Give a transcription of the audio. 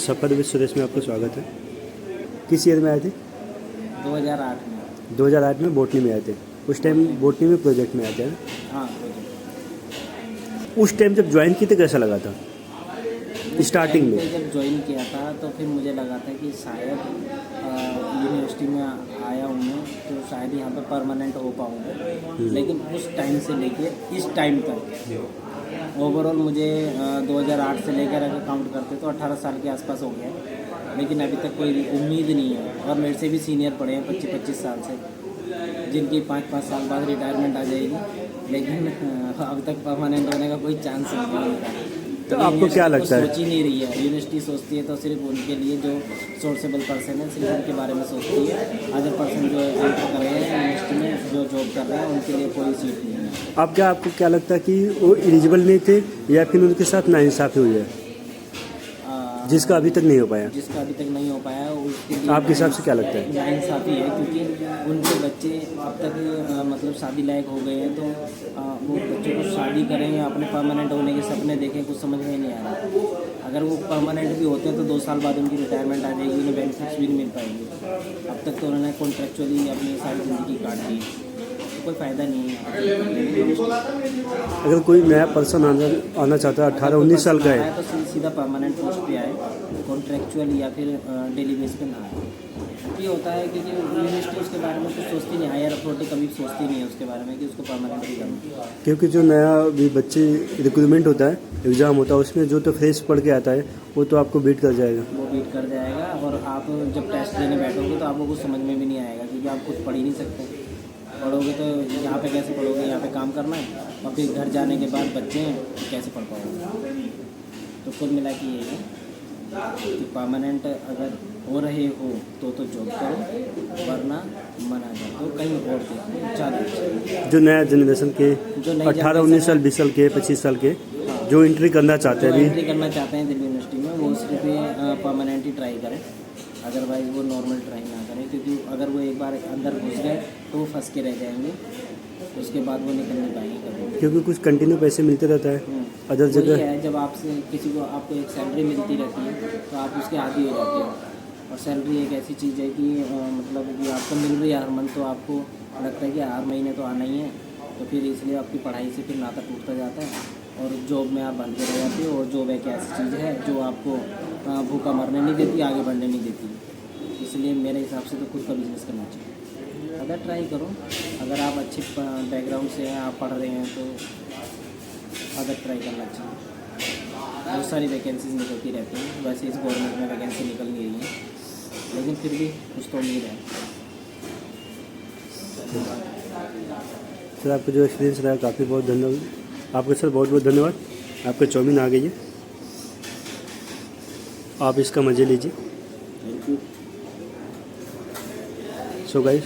सफ़र with Suresh में आपका स्वागत है। किस ईयर में आए थे? 2008 में। 2008 में बोटनी में आए थे। उस टाइम बोटनी में प्रोजेक्ट में आए थे। हाँ, उस टाइम जब ज्वाइन किए थे कैसा लगा था स्टार्टिंग में? जब ज्वाइन किया था तो फिर मुझे लगा था कि शायद यूनिवर्सिटी में आया हूँ मैं तो शायद यहाँ पे परमानेंट हो पाऊँगा, लेकिन उस टाइम से लेके इस टाइम तक ओवरऑल मुझे 2008 से लेकर अगर काउंट करते तो 18 साल के आसपास हो गया, लेकिन अभी तक कोई उम्मीद नहीं है। और मेरे से भी सीनियर पड़े हैं 25-25 साल से, जिनकी 5-5 साल बाद रिटायरमेंट आ जाएगी, लेकिन अब तक परमानेंट होने का कोई चांस नहीं है। तो आपको क्या लगता है? सोच ही नहीं रही है यूनिवर्सिटी, सोचती है तो सिर्फ उनके लिए जो सोर्सेबल पर्सन है सिर्फ उनके बारे में सोचती है। अदर पर्सन जो एंटर कर रहे हैं यूनिवर्सिटी में जो जॉब कर रहे हैं उनके लिए कोई सीट नहीं है। आपको क्या लगता है कि वो एलिजिबल नहीं थे या फिर उनके साथ नाइंसाफ़ी हुई है जिसका अभी तक नहीं हो पाया? जिसका अभी तक नहीं हो पाया उसके लिए आपके हिसाब से क्या लगता है? नाइंसाफ़ी है, क्योंकि उनके बच्चे अब तक मतलब शादी लायक हो गए हैं, तो वो बच्चों को शादी करें या अपने परमानेंट होने के सपने देखें, कुछ समझ में नहीं आ रहा। अगर वो परमानेंट भी होते हैं तो 2 साल बाद उनकी रिटायरमेंट आ जाएगी, उन्हें बेनिफिट्स भी नहीं मिल पाएंगे। अब तक तो उन्होंने कॉन्ट्रेक्चुअली अपनी सारी ज़िंदगी काट दी, तो कोई फ़ायदा नहीं है। अगर कोई नया पर्सन आना चाहता है 18-19 साल का है तो सीधा परमानेंट पोस्ट पे आए, कॉन्ट्रेक्चुअल या फिर डेली बेस पे ना आए। ये होता है क्योंकि यूनिवर्सिटी उसके बारे में कुछ सोचती नहीं, हायर अथॉरिटी कभी सोचती नहीं है उसके बारे में कि उसको परमानेंट भी करना। क्योंकि जो नया भी बच्चे रिक्रूटमेंट होता है, एग्ज़ाम होता है, उसमें जो तो फ्रेश पढ़ के आता है वो तो आपको बीट कर जाएगा। वो बीट कर जाएगा और आप जब टेस्ट देने बैठोगे तो आपको कुछ समझ में भी नहीं आएगा, क्योंकि आप कुछ पढ़ ही नहीं सकते। पढ़ोगे तो यहाँ पे कैसे पढ़ोगे, यहाँ पे काम करना है और फिर घर जाने के बाद बच्चे हैं तो कैसे पढ़ पाओगे। तो कुल मिला के ये है कि परमानेंट अगर हो रहे हो तो जॉब करो, वरना मना कर दो, कहीं और देखो ज़्यादा। जो नया जनरेशन के जो 18-19 साल, 20 साल के, 25 साल के जो एंट्री करना चाहते हैं, एंट्री करना चाहते हैं दिल्ली यूनिवर्सिटी में, वो सिर्फ परमानेंट ही ट्राई करें, अदरवाइज़ वो नॉर्मल ट्राई ना करें, क्योंकि अगर वो एक बार अंदर घुस गए तो वो फंस के रह जाएंगे, उसके बाद वो निकल नहीं पाएंगे कभी। क्योंकि कुछ कंटिन्यू पैसे मिलते रहता है अदर जगह है। जब आपसे किसी को आपको एक सैलरी मिलती रहती है तो आप उसके आदी हो जाते हो, और सैलरी एक ऐसी चीज़ है कि मतलब कि आपको मिल रही है हर मंथ, तो आपको लगता है कि हर महीने तो आना ही है, तो फिर इसलिए आपकी पढ़ाई से फिर नाता टूटता जाता है और जॉब में आप बंद रह जाते हो। और जॉब एक ऐसी चीज़ है जो आपको भूखा मरने नहीं देती, आगे बढ़ने नहीं देती। इसलिए मेरे हिसाब से तो खुद का बिजनेस करना चाहिए। अगर ट्राई करो, अगर आप अच्छे बैकग्राउंड से हैं, आप पढ़ रहे हैं तो अगर ट्राई करना चाहिए। बहुत सारी वैकेंसीज निकलती रहती हैं, वैसे इस गवर्नमेंट में वैकेंसी निकल नहीं रही है, लेकिन फिर भी कुछ तो उम्मीद है। सर आपका जो एक्सपीरियंस रहा काफ़ी बहुत धन्यवाद आपका सर, बहुत बहुत धन्यवाद। आपका चाउमीन आ गई है, आप इसका मज़े लीजिए। Thank you. So guys